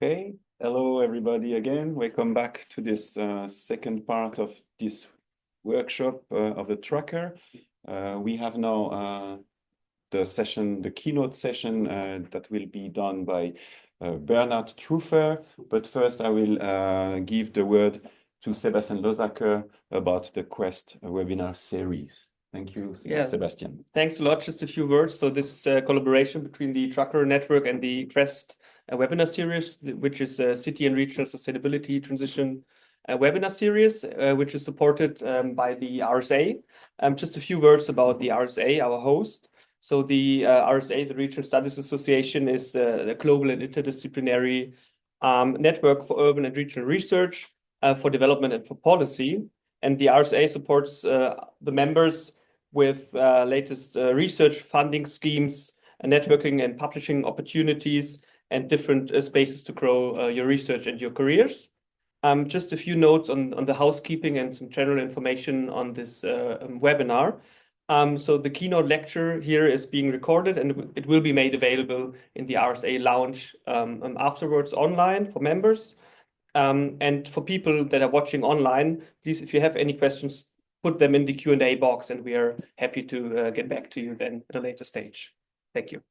Okay, hello everybody again. Welcome back to this second part of this workshop of the TRAKR. We have now the keynote session that will be done by Bernhard Truffer. But first I will give the word to Sebastian Losacker about the Quest webinar series. Thank you, Sebastian. Thanks a lot. Just a few words. So this is a collaboration between the TRAKR network and the Quest webinar series, which is a city and regional sustainability transition webinar series, which is supported by the RSA. Just a few words about the RSA, our host. So the RSA, the Regional Studies Association, is a global and interdisciplinary network for urban and regional research, for development and for policy. And the RSA supports the members with latest research funding schemes, networking and publishing opportunities, and different spaces to grow your research and your careers. Just a few notes on the housekeeping and some general information on this webinar. So the keynote lecture here is being recorded and it will be made available in the RSA lounge afterwards online for members. And for people that are watching online, please, if you have any questions, put them in the Q&A box and we are happy to get back to you then at a later stage. Thank you.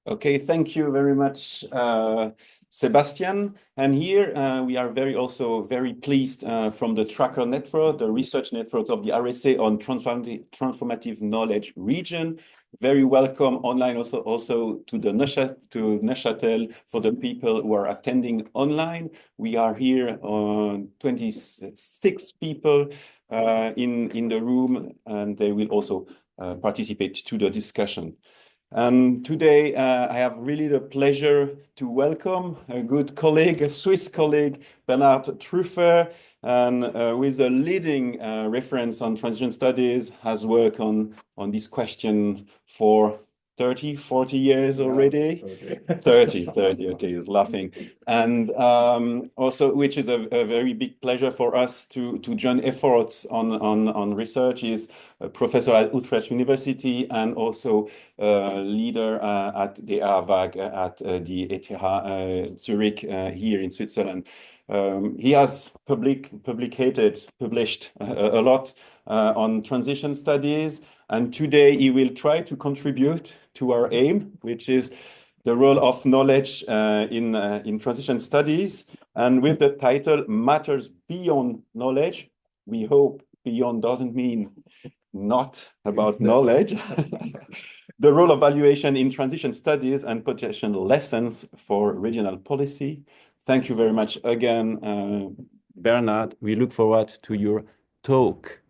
Okay, thank you very much, Sebastian. And here we are also very pleased from the TRAKR network, the research network of the RSA on transformative knowledge region. Very welcome online also to Neuchâtel for the people who are attending online. We are here on 26 people in the room, and they will also participate to the discussion. Today I have really the pleasure to welcome a good colleague, a Swiss colleague, Bernhard Truffer, and with a leading reference on transition studies, has worked on this question for 30, 40 years already. 30, okay, he's laughing. And also, which is a very big pleasure for us to join efforts on research, is a professor at Utrecht University and also leader at the Eawag at the ETH Zurich here in Switzerland. He has published a lot on transition studies, and today he will try to contribute to our aim, which is the role of knowledge in transition studies. And with the title Matters Beyond Knowledge, we hope beyond doesn't mean not about knowledge. The role of valuation in transition studies and potential lessons for regional policy. Thank you very much again, Bernhard. We look forward to your talk.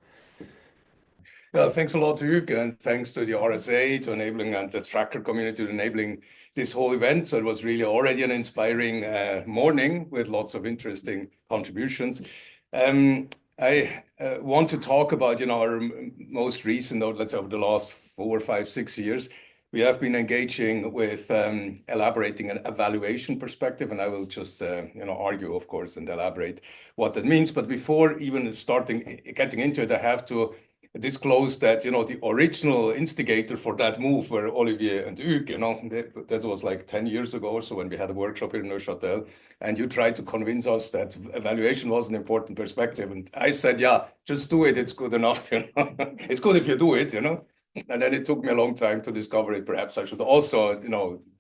Well, thanks a lot to you, and thanks to the RSA to enabling and the TRAKR community to enabling this whole event. So it was really already an inspiring morning with lots of interesting contributions. I want to talk about, our most recent, or let's say over the last 4, 5, 6 years, we have been engaging with elaborating an evaluation perspective, and I will just argue, of course, and elaborate what that means. But before even getting into it, I have to disclose that the original instigator for that move were Olivier and Eawag. That was like 10 years ago or so when we had a workshop here in Neuchâtel, and you tried to convince us that evaluation was an important perspective, and I said, yeah, just do it, it's good enough. It's good if you do it. And then it took me a long time to discover it. Perhaps I should also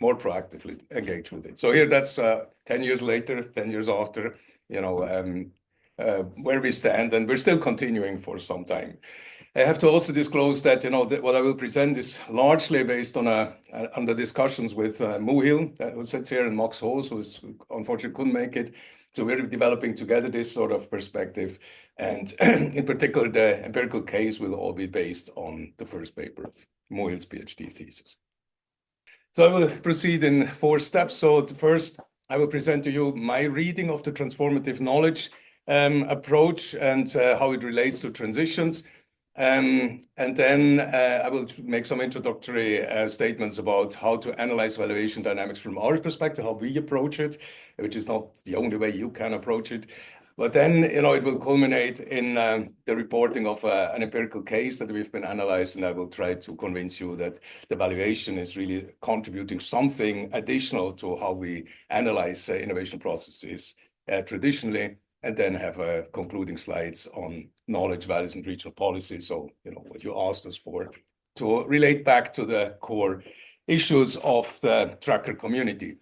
more proactively engage with it. So here, that's 10 years later, 10 years after, where we stand, and we're still continuing for some time. I have to also disclose that that what I will present is largely based on the discussions with Muhil, who sits here, and Max Hoos, who unfortunately couldn't make it. So we're developing together this sort of perspective, and in particular, the empirical case will all be based on the first paper of Muhil's PhD thesis. So I will proceed in 4 steps. So first, I will present to you my reading of the transformative knowledge approach and how it relates to transitions. And then I will make some introductory statements about how to analyze valuation dynamics from our perspective, how we approach it, which is not the only way you can approach it. But then, it will culminate in the reporting of an empirical case that we've been analyzed, and I will try to convince you that the valuation is really contributing something additional to how we analyze innovation processes traditionally, and then have concluding slides on knowledge, values, and regional policy. So, what you asked us for, to relate back to the core issues of the TRAKR community.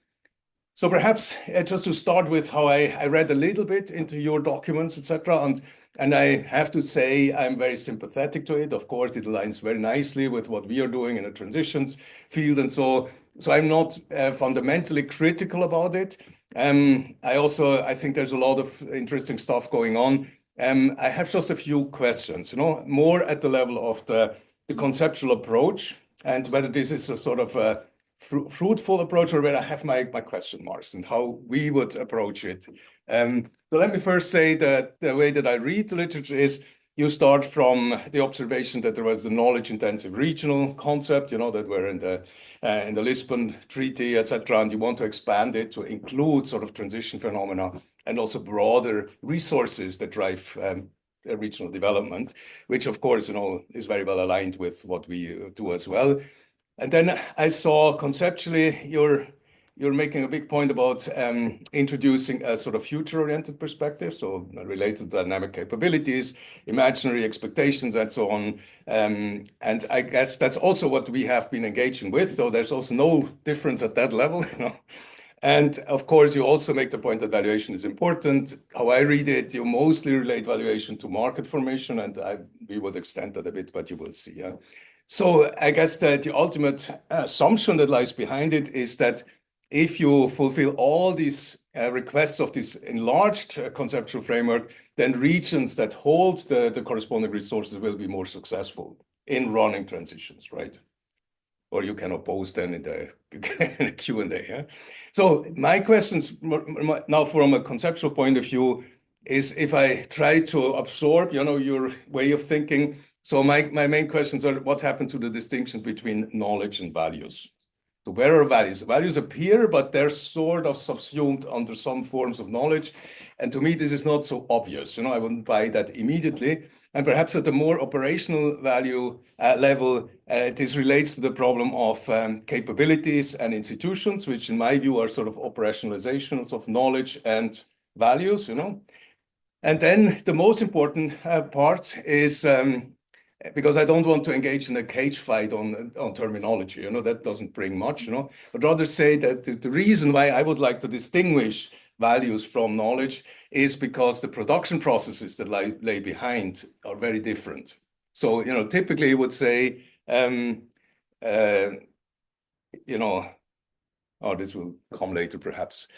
So perhaps just to start with how I read a little bit into your documents, etc. And I have to say I'm very sympathetic to it. Of course, it aligns very nicely with what we are doing in the transitions field. And so I'm not fundamentally critical about it. I think there's a lot of interesting stuff going on. I have just a few questions, more at the level of the conceptual approach, and whether this is a sort of a fruitful approach, or where I have my question marks and how we would approach it. So let me first say that the way that I read the literature is you start from the observation that there was a knowledge-intensive regional concept, that were in the Lisbon Treaty, etc., and you want to expand it to include sort of transition phenomena and also broader resources that drive regional development, which of course, is very well aligned with what we do as well. And then I saw conceptually you're making a big point about introducing a sort of future-oriented perspective, so related to dynamic capabilities, imaginary expectations, and so on. And I guess that's also what we have been engaging with, though there's also no difference at that level. And of course, you also make the point that valuation is important. How I read it, you mostly relate valuation to market formation, and we would extend that a bit, but you will see. Yeah. So I guess that the ultimate assumption that lies behind it is that if you fulfill all these requests of this enlarged conceptual framework, then regions that hold the corresponding resources will be more successful in running transitions, right? Or you can oppose them in the Q&A. Yeah? So my questions now from a conceptual point of view is, if I try to absorb, your way of thinking. So my main questions are, what happened to the distinction between knowledge and values? So where are values? Values appear, but they're sort of subsumed under some forms of knowledge. And to me, this is not so obvious. I wouldn't buy that immediately. And perhaps at the more operational value level, this relates to the problem of capabilities and institutions, which in my view are sort of operationalizations of knowledge and values, And then the most important part is, because I don't want to engage in a cage fight on terminology, that doesn't bring much, but rather say that the reason why I would like to distinguish values from knowledge is because the production processes that lay behind are very different. So, typically you would say, this will come later perhaps.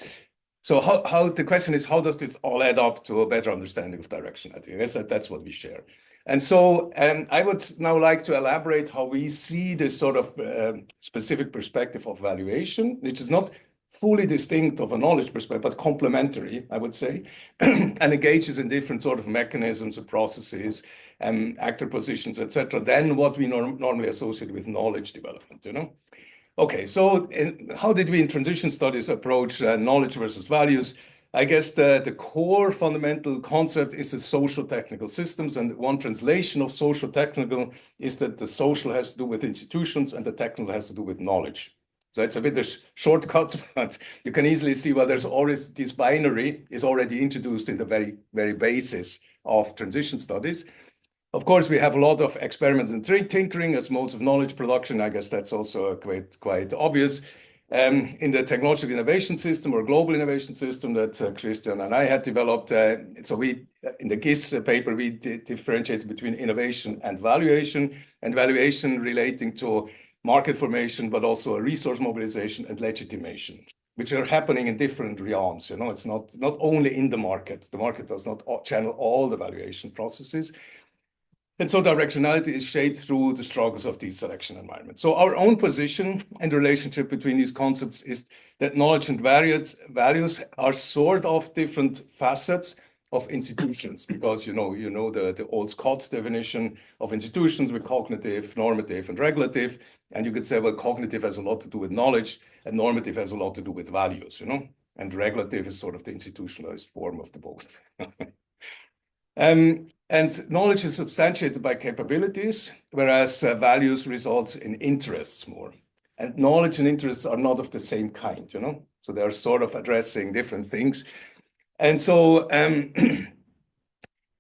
So how the question is, how does this all add up to a better understanding of directionality? I guess that's what we share. And so I would now like to elaborate how we see this sort of specific perspective of valuation, which is not fully distinct of a knowledge perspective, but complementary, I would say, and engages in different sort of mechanisms and processes, actor positions, etc., than what we normally associate with knowledge development, Okay, so how did we in transition studies approach knowledge versus values? I guess the core fundamental concept is the social technical systems, and one translation of social technical is that the social has to do with institutions and the technical has to do with knowledge. So it's a bit of a shortcut, but you can easily see, well, there's always this binary is already introduced in the very, very basis of transition studies. Of course, we have a lot of experiments and tinkering as modes of knowledge production. I guess that's also quite obvious. In the technological innovation system or global innovation system that Christian and I had developed, so we, in the GIS paper, we differentiated between innovation and valuation relating to market formation, but also a resource mobilization and legitimation, which are happening in different realms. It's not only in the market. The market does not channel all the valuation processes. And so directionality is shaped through the struggles of these selection environments. So our own position and relationship between these concepts is that knowledge and values are sort of different facets of institutions, because the old Scott definition of institutions with cognitive, normative, and regulative. And you could say, well, cognitive has a lot to do with knowledge, and normative has a lot to do with values, and regulative is sort of the institutionalized form of the both. And knowledge is substantiated by capabilities, whereas values results in interests more. And knowledge and interests are not of the same kind, you know? So they're sort of addressing different things. And so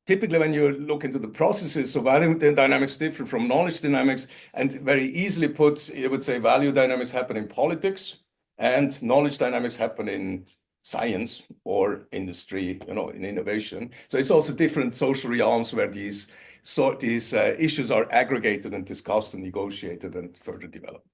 typically when you look into the processes, so value dynamics differ from knowledge dynamics, and very easily put, you would say value dynamics happen in politics and knowledge dynamics happen in science or industry, you know, in innovation. So it's also different social realms where these issues are aggregated and discussed and negotiated and further developed.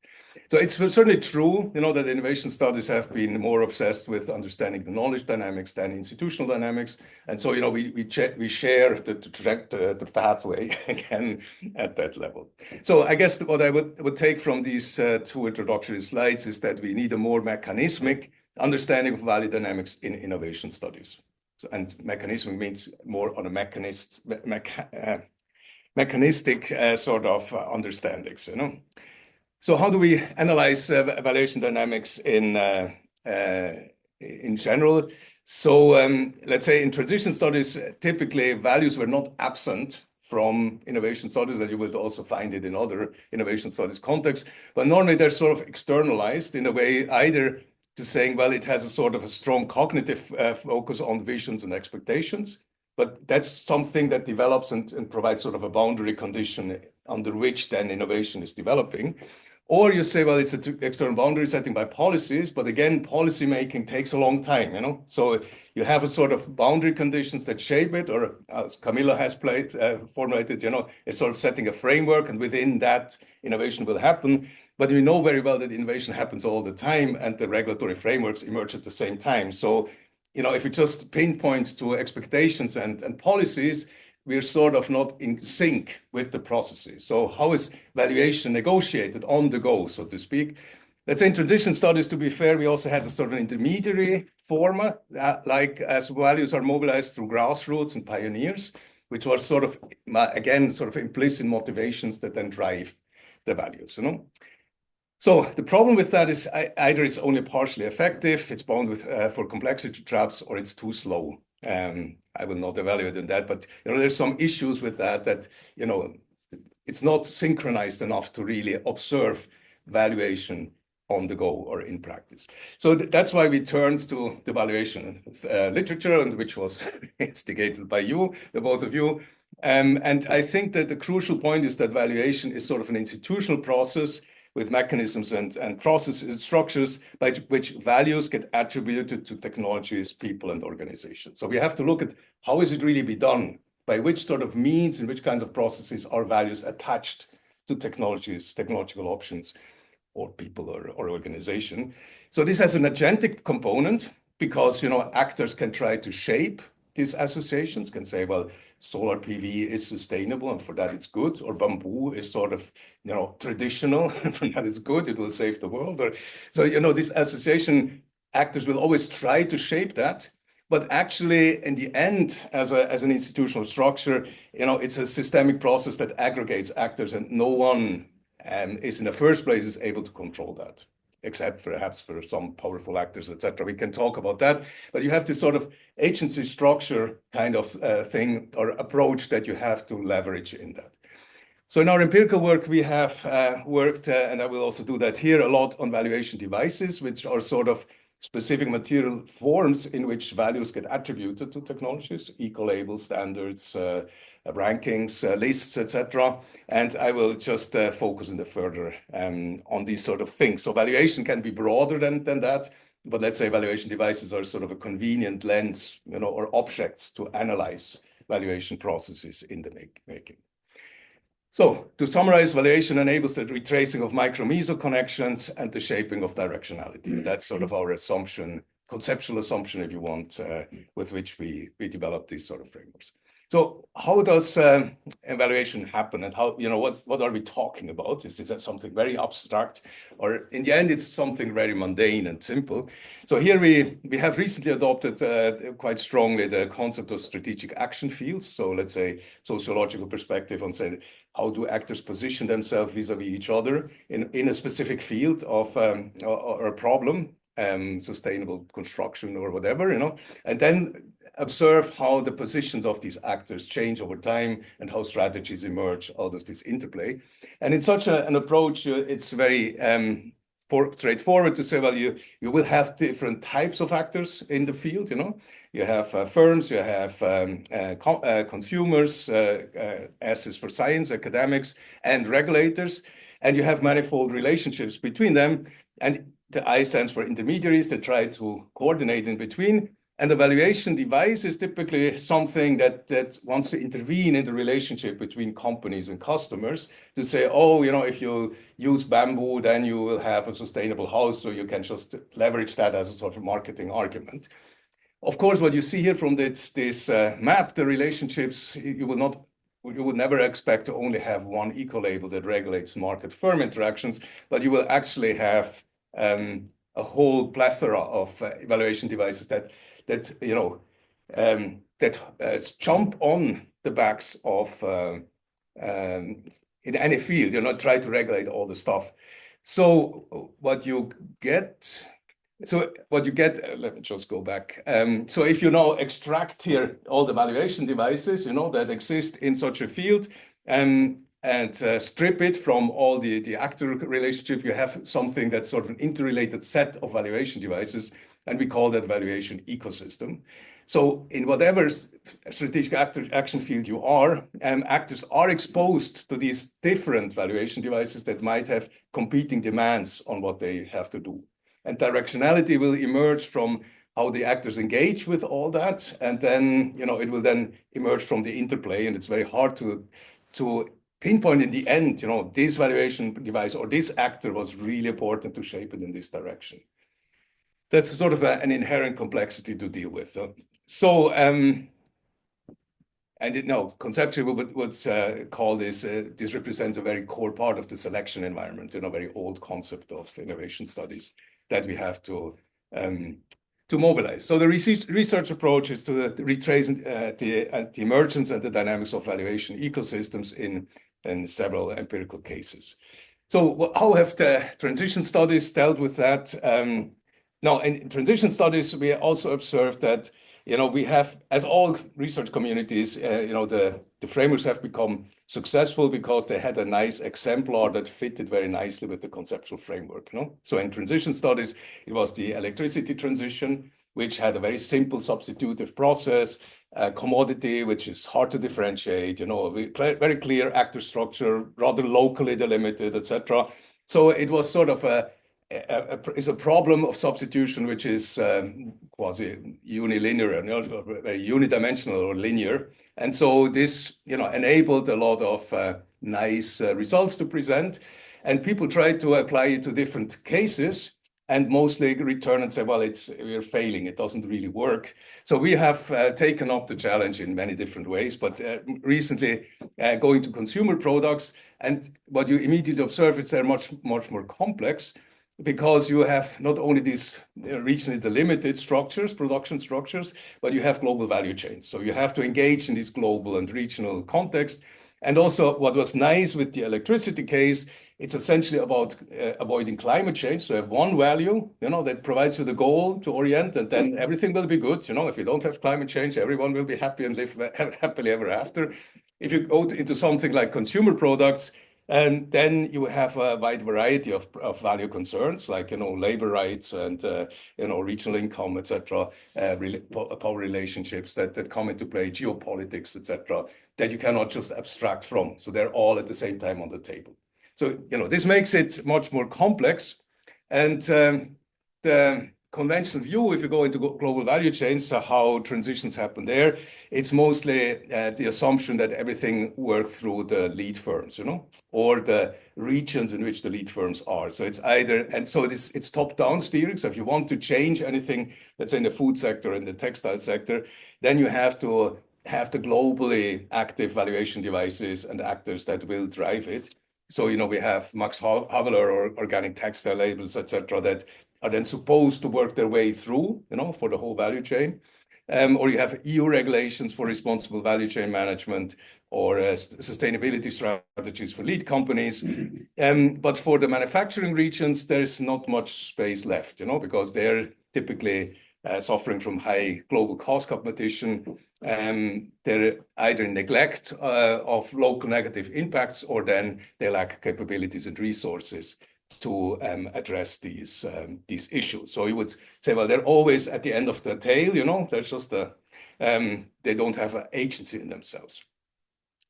So it's certainly true, you know, that innovation studies have been more obsessed with understanding the knowledge dynamics than institutional dynamics. And so, you know, we share the pathway again at that level. So I guess what I would take from these two introductory slides is that we need a more mechanismic understanding of value dynamics in innovation studies. So, and mechanism means more on a mechanistic sort of understandings, you know. So how do we analyze valuation dynamics in general? So let's say in traditional studies, typically values were not absent from innovation studies, that you will also find it in other innovation studies contexts, but normally they're sort of externalized in a way either to saying, well, it has a sort of a strong cognitive focus on visions and expectations, but that's something that develops and provides sort of a boundary condition under which then innovation is developing. Or you say, well, it's an external boundary setting by policies, but again, policy making takes a long time, you know? So you have a sort of boundary conditions that shape it, or as Camilla has formulated, you know, it's sort of setting a framework, and within that innovation will happen. But we know very well that innovation happens all the time and the regulatory frameworks emerge at the same time. So, you know, if it just pinpoints to expectations and policies, we're sort of not in sync with the processes. So how is valuation negotiated on the go, so to speak? Let's say in traditional studies, to be fair, we also had a sort of intermediary format, like as values are mobilized through grassroots and pioneers, which was sort of, again, sort of implicit motivations that then drive the values, you know? So the problem with that is either it's only partially effective, it's bound with for complexity traps, or it's too slow. I will not evaluate on that, but you know, there's some issues with that, you know, it's not synchronized enough to really observe valuation on the go or in practice. So that's why we turned to the valuation literature, and which was instigated by you, the both of you. And I think that the crucial point is that valuation is sort of an institutional process with mechanisms and processes, structures by which values get attributed to technologies, people, and organizations. So we have to look at how is it really be done, by which sort of means and which kinds of processes are values attached to technologies, technological options, or people or organization. So this has an agentic component because, you know, actors can try to shape these associations, can say, well, solar PV is sustainable and for that it's good, or bamboo is sort of, you know, traditional and for that it's good, it will save the world. Or so, you know, this association actors will always try to shape that, but actually in the end, as an institutional structure, you know, it's a systemic process that aggregates actors, and no one is in the first place is able to control that, except perhaps for some powerful actors, etc. We can talk about that, but you have this sort of agency structure kind of thing or approach that you have to leverage in that. So in our empirical work, we have worked, and I will also do that here, a lot on valuation devices, which are sort of specific material forms in which values get attributed to technologies, eco-labels, standards, rankings, lists, etc. And I will just focus in the further on these sort of things. So valuation can be broader than that, but let's say valuation devices are sort of a convenient lens, you know, or objects to analyze valuation processes in the making. So to summarize, valuation enables the retracing of micro-meso connections and the shaping of directionality. That's sort of our assumption, conceptual assumption, if you want, with which we develop these sort of frameworks. So how does evaluation happen, and how, you know, what are we talking about? Is this something very abstract, or in the end it's something very mundane and simple? So here we have recently adopted quite strongly the concept of strategic action fields. So let's say sociological perspective on saying how do actors position themselves vis-a-vis each other in a specific field of or a problem. sustainable construction or whatever, and then observe how the positions of these actors change over time and how strategies emerge out of this interplay. And in such an approach, it's very straightforward to say, well, you will have different types of actors in the field. You have firms, you have consumers, assets for science, academics, and regulators, and you have manifold relationships between them. And the I stands for intermediaries that try to coordinate in between. And the valuation device is typically something that wants to intervene in the relationship between companies and customers to say, oh, if you use bamboo, then you will have a sustainable house, so you can just leverage that as a sort of marketing argument. Of course, what you see here from this map, the relationships, you would never expect to only have one eco-label that regulates market firm interactions, but you will actually have a whole plethora of evaluation devices that jump on the backs of in any field, try to regulate all the stuff. So what you get, let me just go back. So if you now extract here all the valuation devices, that exist in such a field, and strip it from all the actor relationship, you have something that's sort of an interrelated set of valuation devices, and we call that valuation ecosystem. So in whatever strategic action field you are, actors are exposed to these different valuation devices that might have competing demands on what they have to do. And directionality will emerge from how the actors engage with all that. And then, it will then emerge from the interplay. And it's very hard to pinpoint in the end, this valuation device or this actor was really important to shape it in this direction. That's sort of an inherent complexity to deal with. So, conceptually, we would call this represents a very core part of the selection environment, a very old concept of innovation studies that we have to mobilize. So the research approach is to retrace the emergence and the dynamics of valuation ecosystems in several empirical cases. So how have the transition studies dealt with that? Now, in transition studies, we also observed that, we have, as all research communities, the frameworks have become successful because they had a nice exemplar that fitted very nicely with the conceptual framework. So in transition studies, it was the electricity transition, which had a very simple substitutive process, commodity, which is hard to differentiate, very clear actor structure, rather locally delimited, etc. So it was sort of a problem of substitution, which is quasi unilinear, very unidimensional or linear. And so this, enabled a lot of nice results to present. And people tried to apply it to different cases and mostly return and say, well, we're failing. It doesn't really work. So we have taken up the challenge in many different ways, but recently going to consumer products. And what you immediately observe is they're much, much more complex, because you have not only these regionally delimited structures, production structures, but you have global value chains. So you have to engage in this global and regional context. And also what was nice with the electricity case, it's essentially about avoiding climate change. So you have one value, that provides you the goal to orient, and then everything will be good. If you don't have climate change, everyone will be happy and live happily ever after. If you go into something like consumer products, and then you have a wide variety of value concerns, like, labor rights and, regional income, etc., power relationships that come into play, geopolitics, etc., that you cannot just abstract from. So they're all at the same time on the table. So, this makes it much more complex. And the conventional view, if you go into global value chains, how transitions happen there, it's mostly the assumption that everything works through the lead firms, or the regions in which the lead firms are. So it's either, and so it's top-down steering. So if you want to change anything that's in the food sector, in the textile sector, then you have to have the globally active valuation devices and actors that will drive it. So, we have Max Havelaar or organic textile labels, etc., that are then supposed to work their way through, for the whole value chain. Or you have EU regulations for responsible value chain management, or sustainability strategies for lead companies. But for the manufacturing regions, there's not much space left, because they're typically suffering from high global cost competition. They're either neglect of local negative impacts, or then they lack capabilities and resources to address these issues. So you would say, well, they're always at the end of the tail, there's just they don't have an agency in themselves.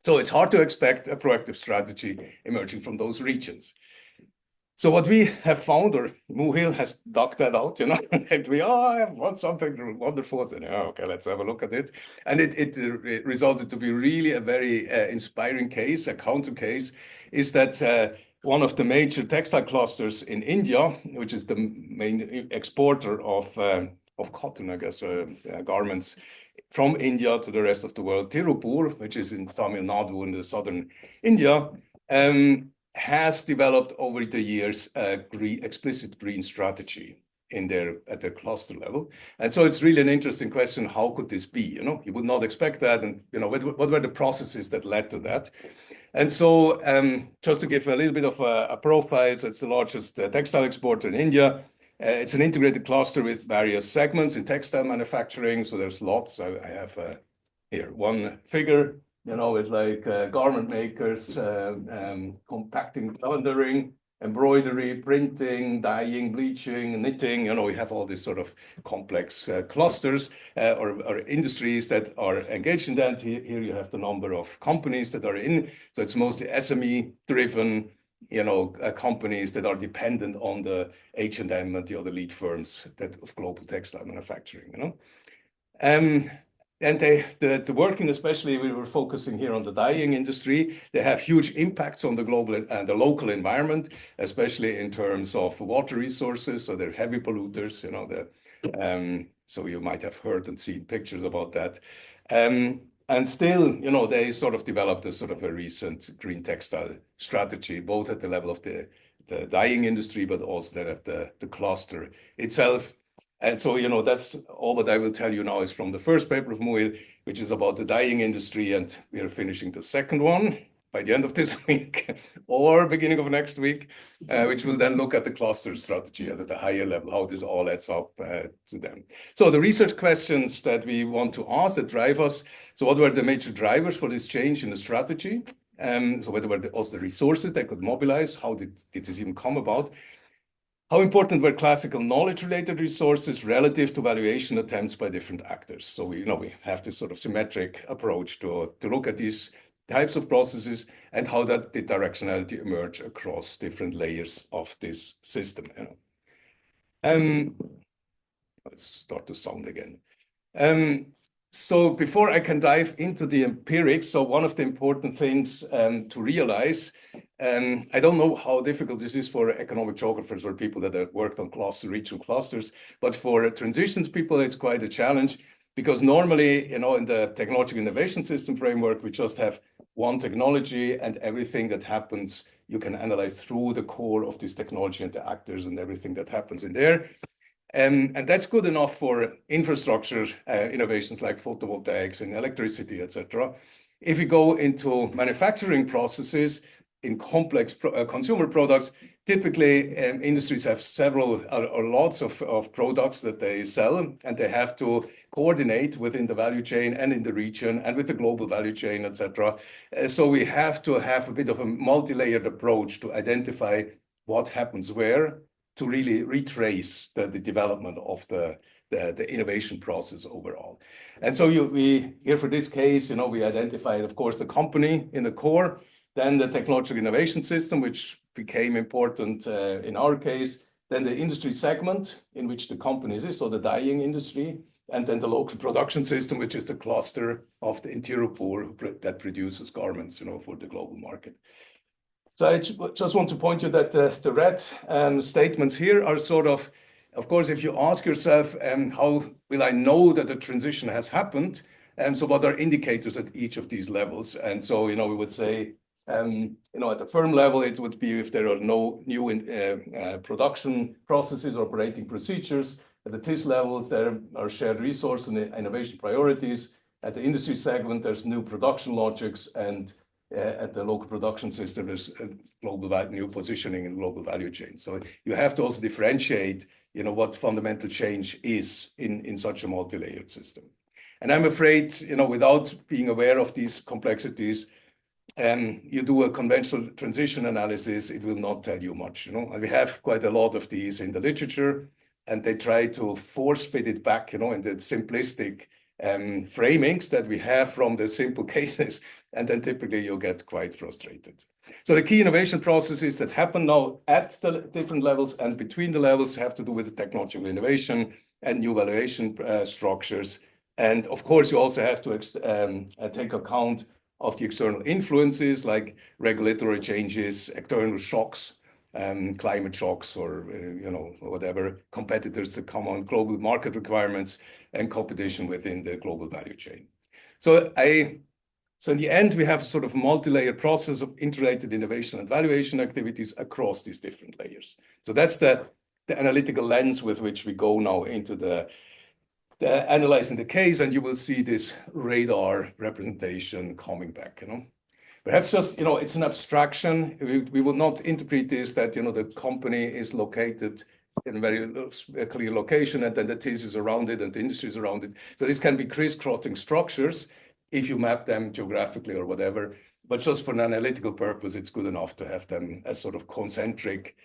So it's hard to expect a proactive strategy emerging from those regions. So what we have found, or Muhil has dug that out, and I want something wonderful. And okay, let's have a look at it. And it resulted to be really a very inspiring case, a counter case, is that one of the major textile clusters in India, which is the main exporter of cotton, I guess, garments from India to the rest of the world, Tirupur, which is in Tamil Nadu in the southern India, has developed over the years a explicit green strategy at their cluster level. And so it's really an interesting question, how could this be? You would not expect that. And what were the processes that led to that? And so just to give a little bit of a profile, so it's the largest textile exporter in India. It's an integrated cluster with various segments in textile manufacturing. So there's lots. I have here one figure, with like garment makers, compacting, laundering, embroidery, printing, dyeing, bleaching, knitting. We have all these sort of complex clusters or industries that are engaged in that. Here you have the number of companies that are in. So it's mostly SME-driven, companies that are dependent on the H&M and the other lead firms of global textile manufacturing. And the working, especially, we were focusing here on the dyeing industry. They have huge impacts on the global and the local environment, especially in terms of water resources. So they're heavy polluters, so you might have heard and seen pictures about that. And still, they sort of developed a recent green textile strategy, both at the level of the dyeing industry, but also then at the cluster itself. And so, that's all that I will tell you now is from the first paper of Muhil, which is about the dyeing industry. And we are finishing the second one by the end of this week or beginning of next week, which will then look at the cluster strategy at a higher level, how this all adds up to them. So the research questions that we want to ask that drive us. So what were the major drivers for this change in the strategy? So what were also the resources they could mobilize? How did this even come about? How important were classical knowledge-related resources relative to valuation attempts by different actors? So we have this sort of symmetric approach to look at these types of processes and how that did directionality emerge across different layers of this system. Let's start the sound again. So before I can dive into the empirics, so one of the important things to realize, I don't know how difficult this is for economic geographers or people that have worked on regional clusters, but for transitions people, it's quite a challenge because normally, in the technological innovation system framework, we just have one technology and everything that happens, you can analyze through the core of this technology and the actors and everything that happens in there. And that's good enough for infrastructure innovations like photovoltaics and electricity, etc. If we go into manufacturing processes in complex consumer products, typically industries have several or lots of products that they sell, and they have to coordinate within the value chain and in the region and with the global value chain, etc. So we have to have a bit of a multi-layered approach to identify what happens where, to really retrace the development of the innovation process overall. And so we here for this case, we identified, of course, the company in the core, then the technological innovation system, which became important in our case, then the industry segment in which the company is, so the dyeing industry, and then the local production system, which is the cluster of the Tirupur that produces garments, for the global market. So I just want to point you that the red statements here are sort of course, if you ask yourself, how will I know that the transition has happened? So what are indicators at each of these levels? And so, we would say, at the firm level, it would be if there are no new production processes or operating procedures. At the TIS levels, there are shared resource and innovation priorities. At the industry segment, there's new production logics, and at the local production system, there's new positioning in global value chain. So you have to also differentiate, what fundamental change is in such a multi-layered system. And I'm afraid, without being aware of these complexities, you do a conventional transition analysis, it will not tell you much, And we have quite a lot of these in the literature, and they try to force fit it back, in the simplistic framings that we have from the simple cases, and then typically you'll get quite frustrated. So the key innovation processes that happen now at the different levels and between the levels have to do with the technological innovation and new valuation structures. And of course, you also have to take account of the external influences like regulatory changes, external shocks, climate shocks, or whatever competitors that come on, global market requirements, and competition within the global value chain. So in the end, we have sort of multi-layer process of interrelated innovation and valuation activities across these different layers. So that's the analytical lens with which we go now into the analyzing the case, and you will see this radar representation coming back. Perhaps just, it's an abstraction. We will not interpret this that, the company is located in a very clear location, and then the thesis around it and the industry is around it. So this can be crisscrossing structures if you map them geographically or whatever. But just for an analytical purpose, it's good enough to have them as sort of concentric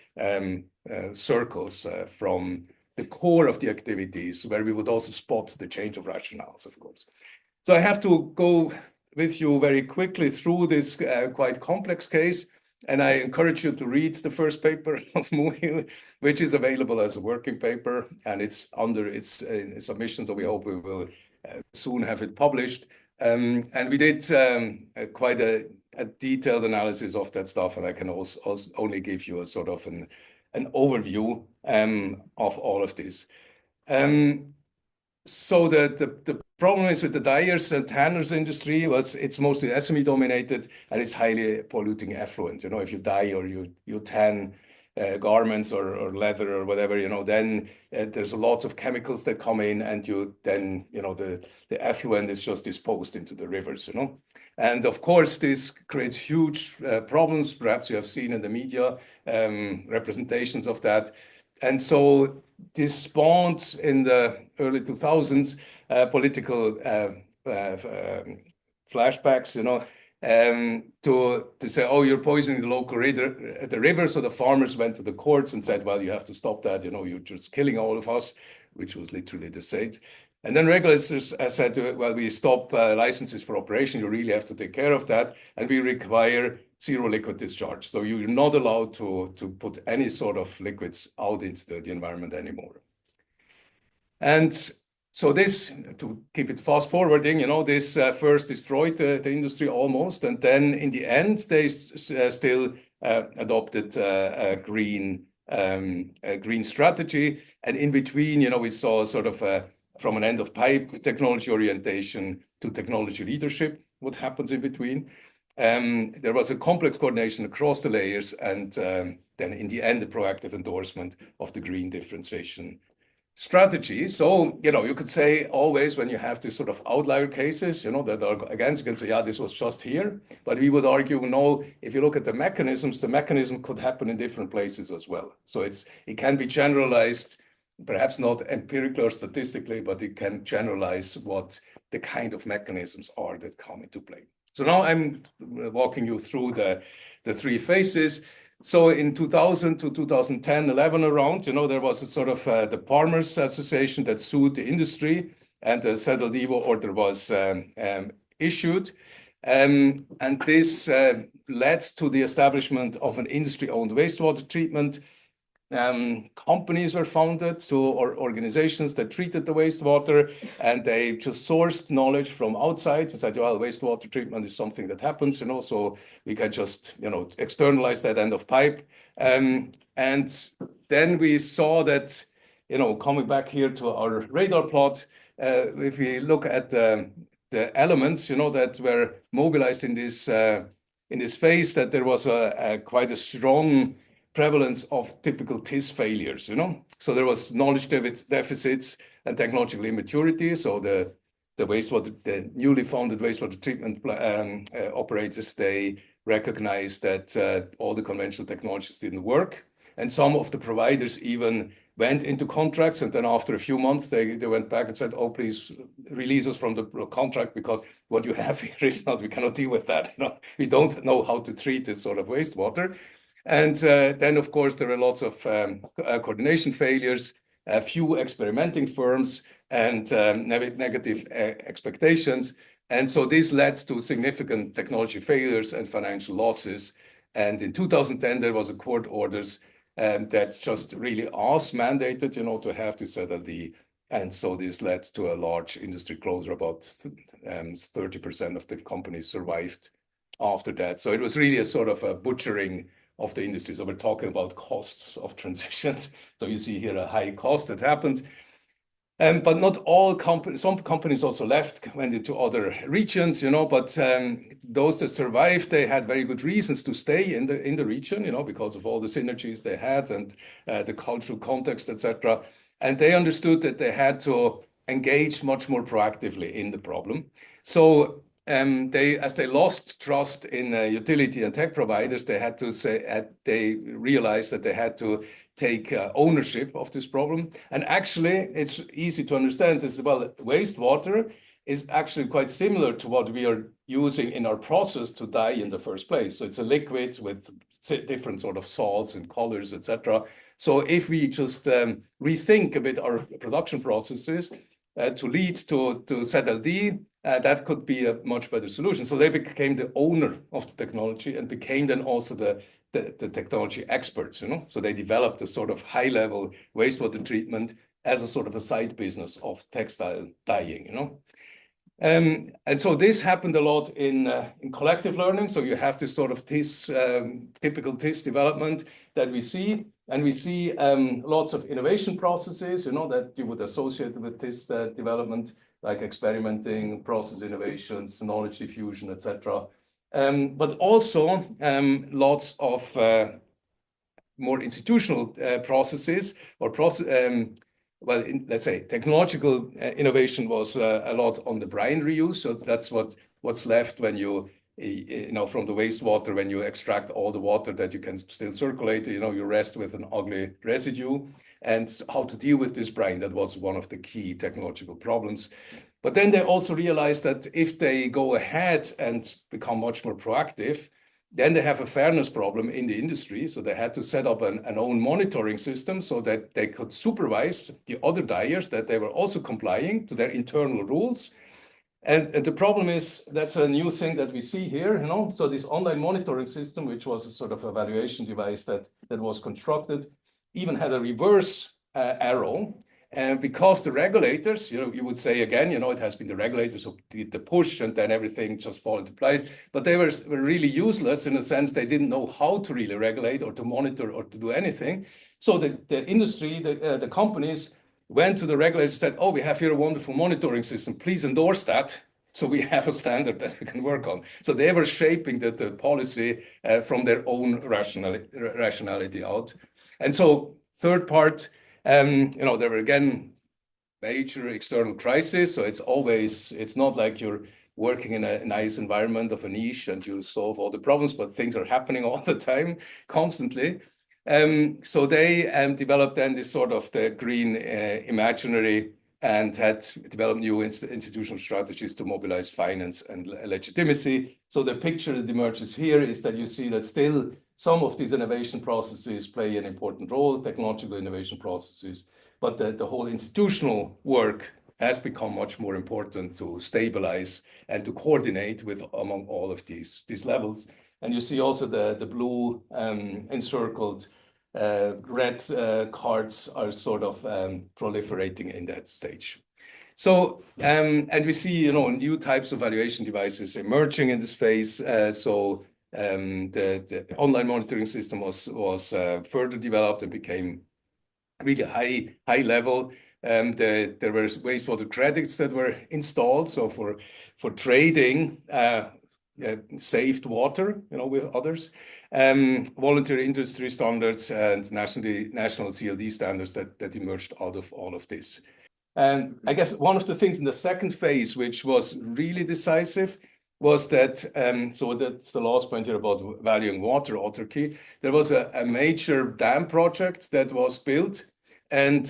circles from the core of the activities, where we would also spot the change of rationales, of course. So I have to go with you very quickly through this quite complex case. And I encourage you to read the first paper of Muhil, which is available as a working paper, and it's under its submission, so we hope we will soon have it published. And we did quite a detailed analysis of that stuff, and I can also only give you a sort of an overview of all of this. So the problem is with the dyers and tanners industry it's mostly SME dominated, and it's highly polluting effluent. If you dye or you tan garments or leather or whatever, then there's lots of chemicals that come in, and the effluent is just disposed into the rivers, And of course, this creates huge problems. Perhaps you have seen in the media representations of that. And so this spawned in the early 2000s political flashbacks, to say, oh, you're poisoning the local river. So the farmers went to the courts and said, well, you have to stop that. You're just killing all of us, which was literally the state. And then regulators said, well, we stop licenses for operation. You really have to take care of that. And we require zero liquid discharge. So you're not allowed to put any sort of liquids out into the environment anymore. And so this, to keep it fast forwarding, this first destroyed the industry almost. And then in the end, they still adopted a green strategy. And in between, we saw sort of from an end of pipe technology orientation to technology leadership, what happens in between. There was a complex coordination across the layers, and then in the end, the proactive endorsement of the green differentiation strategy. So, you could say always when you have these sort of outlier cases, that are against, you can say, yeah, this was just here. But we would argue, no, if you look at the mechanism could happen in different places as well. So it can be generalized, perhaps not empirically or statistically, but it can generalize what the kind of mechanisms are that come into play. So now I'm walking you through the three phases. So in 2000 to 2010, 11 around, there was a sort of the Farmers Association that sued the industry, and the Settle Divo order was issued. And this led to the establishment of an industry-owned wastewater treatment. Companies were founded, or organizations that treated the wastewater, and they just sourced knowledge from outside and said, well, wastewater treatment is something that happens, so we can just, externalize that end of pipe. And then we saw that, coming back here to our radar plot, if we look at the elements, that were mobilized in this phase, that there was quite a strong prevalence of typical TIS failures, So there was knowledge deficits and technological immaturity. So the the newly founded wastewater treatment operators, they recognized that all the conventional technologies didn't work. And some of the providers even went into contracts, and then after a few months, they went back and said, oh, please release us from the contract, because what you have here is not, we cannot deal with that. We don't know how to treat this sort of wastewater. And then, of course, there are lots of coordination failures, a few experimenting firms, and negative expectations. And so this led to significant technology failures and financial losses. And in 2010, there was a court orders that just really us mandated, to have this ZLD. And so this led to a large industry closure. About 30% of the companies survived after that. So it was really a sort of a butchering of the industry. So we're talking about costs of transitions. So you see here a high cost that happened. But not all companies, some companies also went into other regions, but those that survived, they had very good reasons to stay in the region, because of all the synergies they had and the cultural context, etc. And they understood that they had to engage much more proactively in the problem. So as they lost trust in utility and tech providers, they realized that they had to take ownership of this problem. And actually, it's easy to understand this. Well, wastewater is actually quite similar to what we are using in our process to dye in the first place. So it's a liquid with different sort of salts and colors, etc. So if we just rethink a bit our production processes to lead to ZLD, that could be a much better solution. So they became the owner of the technology and became then also the technology experts, So they developed a sort of high-level wastewater treatment as a sort of a side business of textile dyeing, And so this happened a lot in collective learning. So you have this sort of typical TIS development that we see. And we see lots of innovation processes, that you would associate with TIS development, like experimenting, process innovations, knowledge diffusion, etc. But also lots of more institutional processes or let's say technological innovation was a lot on the brine reuse. So that's what's left when you from the wastewater, when you extract all the water that you can still circulate, you rest with an ugly residue, and how to deal with this brine. That was one of the key technological problems. But then they also realized that if they go ahead and become much more proactive, then they have a fairness problem in the industry. So they had to set up an own monitoring system so that they could supervise the other dyers, that they were also complying to their internal rules. And the problem is, that's a new thing that we see here, So this online monitoring system, which was a sort of evaluation device that was constructed, even had a reverse arrow. And because the regulators, you would say again, it has been the regulators who did the push and then everything just fall into place. But they were really useless in a sense. They didn't know how to really regulate or to monitor or to do anything. So the industry, the companies went to the regulators and said, oh, we have here a wonderful monitoring system. Please endorse that. So we have a standard that we can work on. So they were shaping the policy from their own rationality out. And so third part, there were again major external crises. So it's not like you're working in a nice environment of a niche and you solve all the problems, but things are happening all the time, constantly. So they developed then this sort of the green imaginary and had developed new institutional strategies to mobilize finance and legitimacy. So the picture that emerges here is that you see that still some of these innovation processes play an important role, technological innovation processes, but the whole institutional work has become much more important to stabilize and to coordinate with among all of these levels. And you see also the blue encircled red cards are sort of proliferating in that stage. So, and we see, new types of valuation devices emerging in this phase. So the online monitoring system was further developed and became really high level. There were wastewater credits that were installed. So for trading saved water, with others, voluntary industry standards and national CLD standards that emerged out of all of this. And I guess one of the things in the second phase, which was really decisive, was that, so that's the last point here about valuing water autarky. There was a major dam project that was built, and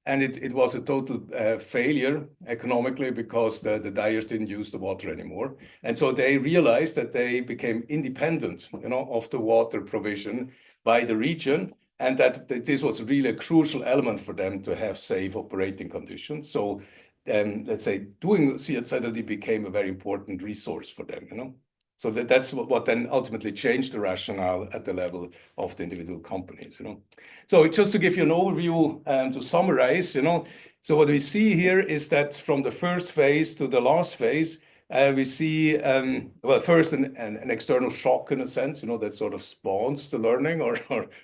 it was a total failure economically because the dyers didn't use the water anymore. And so they realized that they became independent, of the water provision by the region, and that this was really a crucial element for them to have safe operating conditions. So let's say doing CSID became a very important resource for them, So that's what then ultimately changed the rationale at the level of the individual companies, So just to give you an overview and to summarize, so what we see here is that from the first phase to the last phase, we see, well, first an external shock in a sense, that sort of spawns the learning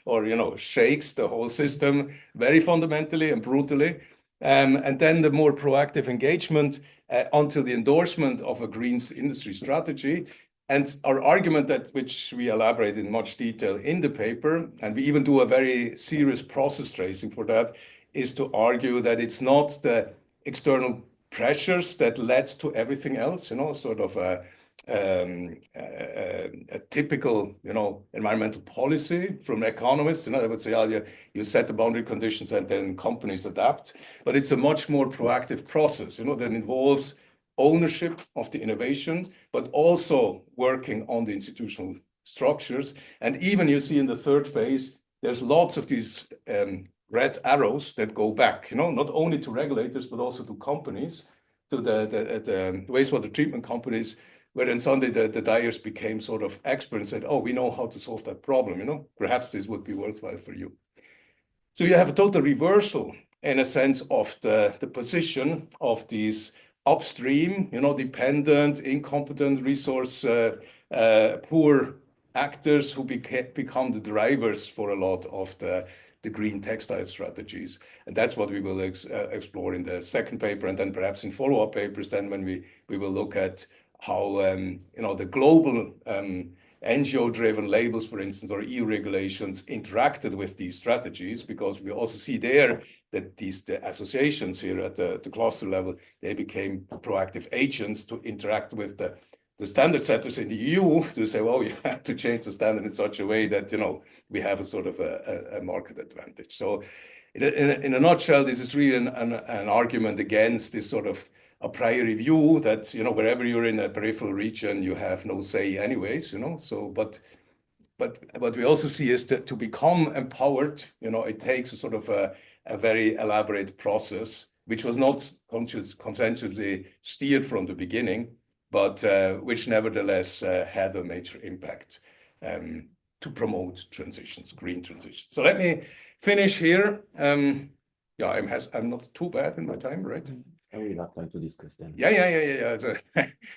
or shakes the whole system very fundamentally and brutally. And then the more proactive engagement until the endorsement of a green industry strategy. And our argument which we elaborate in much detail in the paper, and we even do a very serious process tracing for that, is to argue that it's not the external pressures that led to everything else, sort of a typical, environmental policy from economists. They would say, oh, you set the boundary conditions and then companies adapt. But it's a much more proactive process, that involves ownership of the innovation, but also working on the institutional structures. And even you see in the third phase, there's lots of these red arrows that go back, not only to regulators, but also to companies, to the wastewater treatment companies, where then suddenly the dyers became sort of experts and said, oh, we know how to solve that problem, perhaps this would be worthwhile for you. So you have a total reversal, in a sense, of the position of these upstream, dependent, incompetent, resource poor actors who become the drivers for a lot of the green textile strategies. And that's what we will explore in the second paper, and then perhaps in follow-up papers, then when we will look at how the global NGO-driven labels, for instance, or EU regulations interacted with these strategies, because we also see there that the associations here at the cluster level, they became proactive agents to interact with the standard setters in the EU to say, well, you have to change the standard in such a way that, we have a sort of a market advantage. So in a nutshell, this is really an argument against this sort of a priori view that, wherever you're in a peripheral region, you have no say anyways, So, but what we also see is that to become empowered, it takes a sort of a very elaborate process, which was not consensually steered from the beginning, but which nevertheless had a major impact to promote transitions, green transitions. So let me finish here. Yeah, I'm not too bad in my time, right? And we have time to discuss then. Yeah.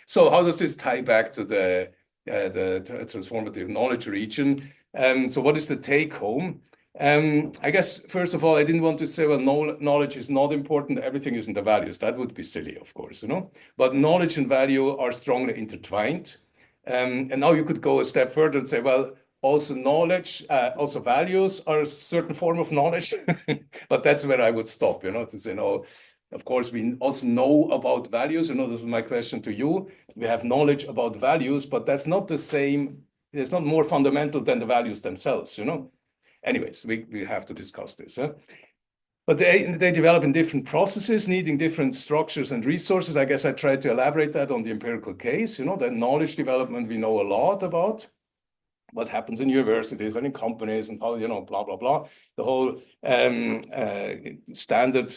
So how does this tie back to the transformative knowledge region? So what is the take home? I guess, first of all, I didn't want to say, well, knowledge is not important. Everything is in the values. That would be silly, of course, But knowledge and value are strongly intertwined. And now you could go a step further and say, well, also knowledge, also values are a certain form of knowledge. But that's where I would stop, to say, no, of course, we also know about values. This was my question to you. We have knowledge about values, but that's not the same. It's not more fundamental than the values themselves, Anyways, we have to discuss this. But they develop in different processes, needing different structures and resources. I guess I tried to elaborate that on the empirical case. That knowledge development we know a lot about. What happens in universities and in companies and how, blah, blah, blah. The whole standard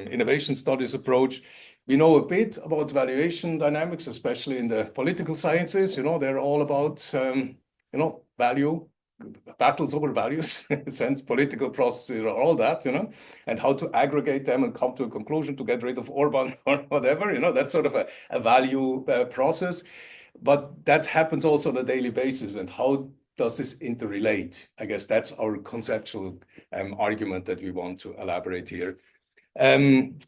innovation studies approach. We know a bit about valuation dynamics, especially in the political sciences. They're all about, value, battles over values, in a sense, political processes, all that, and how to aggregate them and come to a conclusion to get rid of Orban or whatever. That's sort of a value process. But that happens also on a daily basis. And how does this interrelate? I guess that's our conceptual argument that we want to elaborate here. And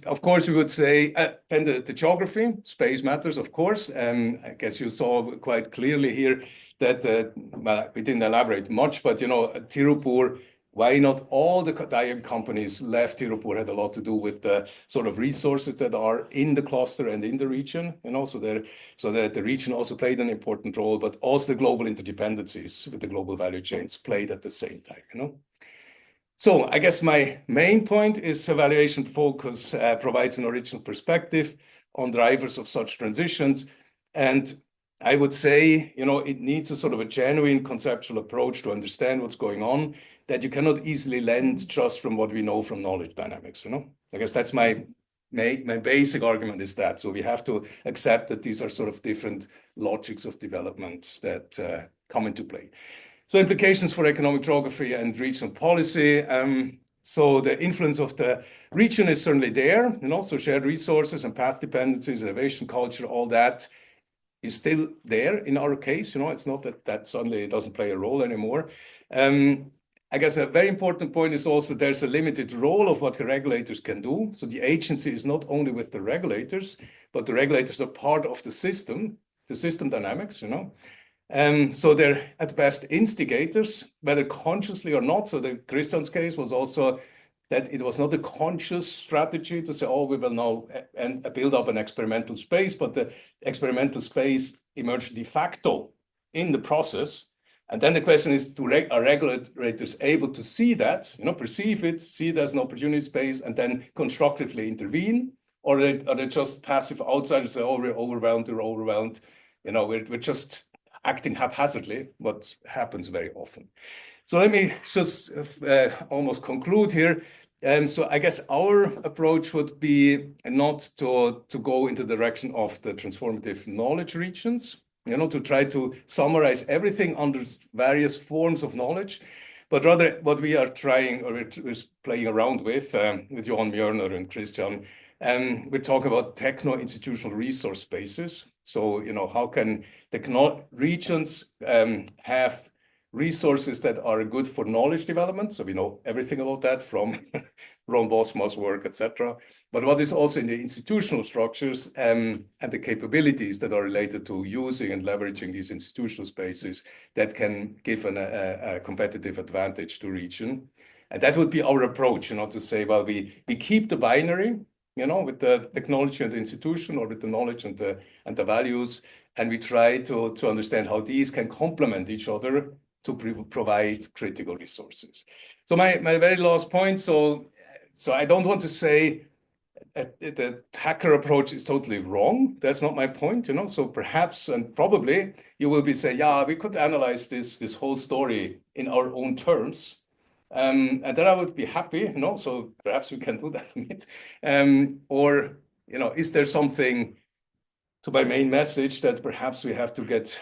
of course, we would say, then the geography, space matters, of course. I guess you saw quite clearly here that, well, we didn't elaborate much, but, Tirupur why not all the tire companies left Tirupur had a lot to do with the sort of resources that are in the cluster and in the region, so that the region also played an important role, but also the global interdependencies with the global value chains played at the same time, So I guess my main point is valuation focus provides an original perspective on drivers of such transitions. And I would say, it needs a sort of a genuine conceptual approach to understand what's going on that you cannot easily lend just from what we know from knowledge dynamics, I guess that's my basic argument is that. So we have to accept that these are sort of different logics of development that come into play. So implications for economic geography and regional policy. So the influence of the region is certainly there, so shared resources and path dependencies, innovation culture, all that is still there in our case. It's not that suddenly it doesn't play a role anymore. I guess a very important point is also there's a limited role of what the regulators can do. So the agency is not only with the regulators, but the regulators are part of the system dynamics, So they're at best instigators, whether consciously or not. So the Christian's case was also that it was not a conscious strategy to say, we will now build up an experimental space, but the experimental space emerged de facto in the process. And then the question is, are regulators able to see that, perceive it, see it as an opportunity space, and then constructively intervene? Or are they just passive outsiders, say, we're overwhelmed, we're just acting haphazardly, what happens very often. So let me just almost conclude here. So I guess our approach would be not to go into the direction of the transformative knowledge regions, to try to summarize everything under various forms of knowledge, but rather what we are trying, or we're playing around with Johan Mjörner and Christian, we're talking about techno-institutional resource spaces. So, how can regions have resources that are good for knowledge development? So we know everything about that from Ron Bosma's work, etc. But what is also in the institutional structures and the capabilities that are related to using and leveraging these institutional spaces that can give a competitive advantage to region. And that would be our approach, to say, well, we keep the binary, with the technology and the institution, or with the knowledge and the values, and we try to understand how these can complement each other to provide critical resources. So my very last point, so I don't want to say the TRAKR approach is totally wrong. That's not my point, So perhaps and probably you will be saying, yeah, we could analyze this whole story in our own terms. And then I would be happy, So perhaps we can do that a bit. Or, is there something to my main message that perhaps we have to get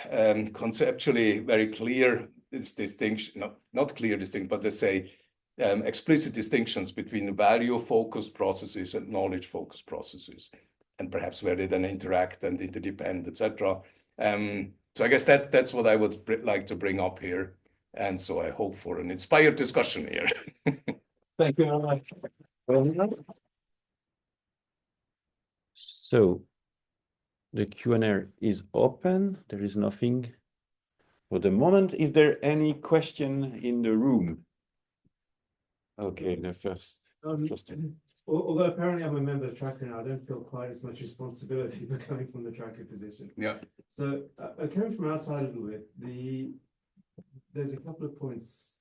conceptually very clear distinction, not clear distinction, but let's say explicit distinctions between value-focused processes and knowledge-focused processes, and perhaps where they then interact and interdepend, etc. So I guess that's what I would like to bring up here. And so I hope for an inspired discussion here. Thank you very much. So the Q&A is open. There is nothing for the moment. Is there any question in the room? Okay, the first. Although apparently I'm a member of TRAKR now, I don't feel quite as much responsibility for coming from the TRAKR position. Yeah. So coming from outside a little bit, there's a couple of points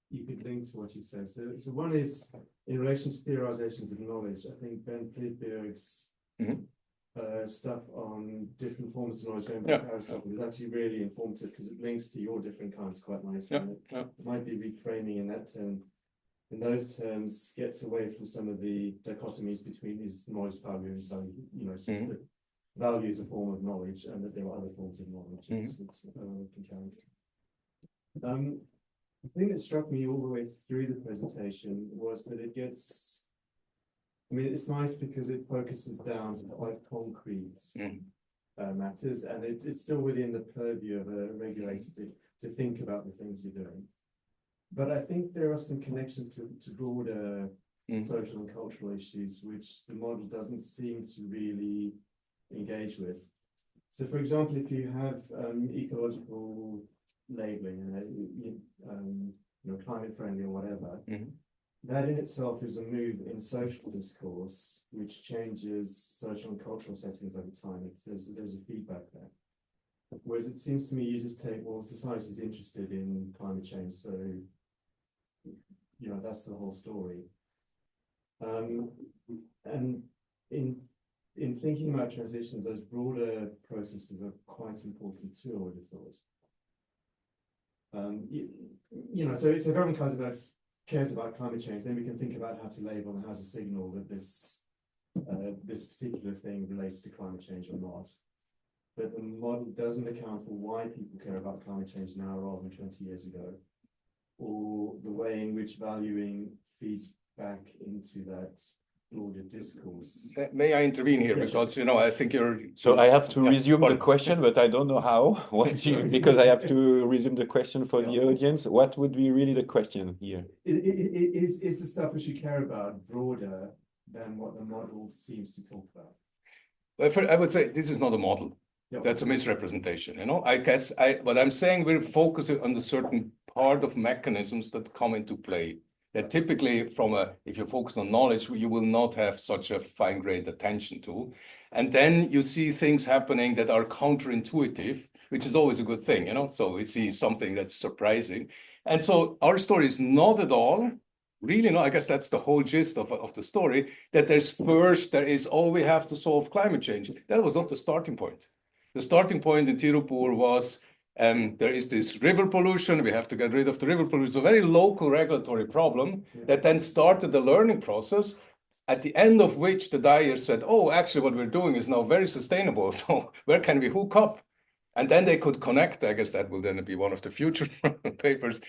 you could link to what you said. So one is in relation to theorizations of knowledge. I think Ben Friedberg's stuff on different forms of knowledge going back to Aristotle is actually really informative because it links to your different kinds quite nicely. It might be reframing in those terms gets away from some of the dichotomies between his knowledge value and his value, value is a form of knowledge and that there are other forms of knowledge. The thing that struck me all the way through the presentation was that it gets, it's nice because it focuses down to quite concrete matters, and it's still within the purview of a regulator to think about the things you're doing. But I think there are some connections to broader social and cultural issues, which the model doesn't seem to really engage with. So, for example, if you have ecological labeling, climate friendly or whatever. That in itself is a move in social discourse, which changes social and cultural settings over time. There's a feedback there. Whereas it seems to me you just take, well, society is interested in climate change, so, you know, that's the whole story. And in thinking about transitions, those broader processes are quite important too, I would have thought. You know, so if everyone cares about climate change, then we can think about how to label and how to signal that this particular thing relates to climate change or not. But the model doesn't account for why people care about climate change now rather than 20 years ago, or the way in which valuing feeds back into that broader discourse. May I intervene here? Yes. Because, you know, I think you're... So I have to Yeah, resume the pardon. question, but I don't know how. Because I have to resume the question for the audience. What would be really the question here? Is the stuff we should care about broader than what the model seems to talk about? Well, I would say this is not a model. Yeah. That's a misrepresentation, you know. I guess what I'm saying, we're focusing on the certain part of mechanisms that come into play. That typically if you focus on knowledge, you will not have such a fine-grained attention to. And then you see things happening that are counterintuitive, which is always a good thing, you know. So we see something that's surprising. And so our story is not at all, really not, I guess that's the whole gist of the story, that there is, oh, we have to solve climate change. That was not the starting point. The starting point in Tirupur was, there is this river pollution, we have to get rid of the river pollution, a very local regulatory problem that then started the learning process, at the end of which the dyer said, oh, actually what we're doing is now very sustainable, so where can we hook up? And then they could connect, I guess that will then be one of the future papers,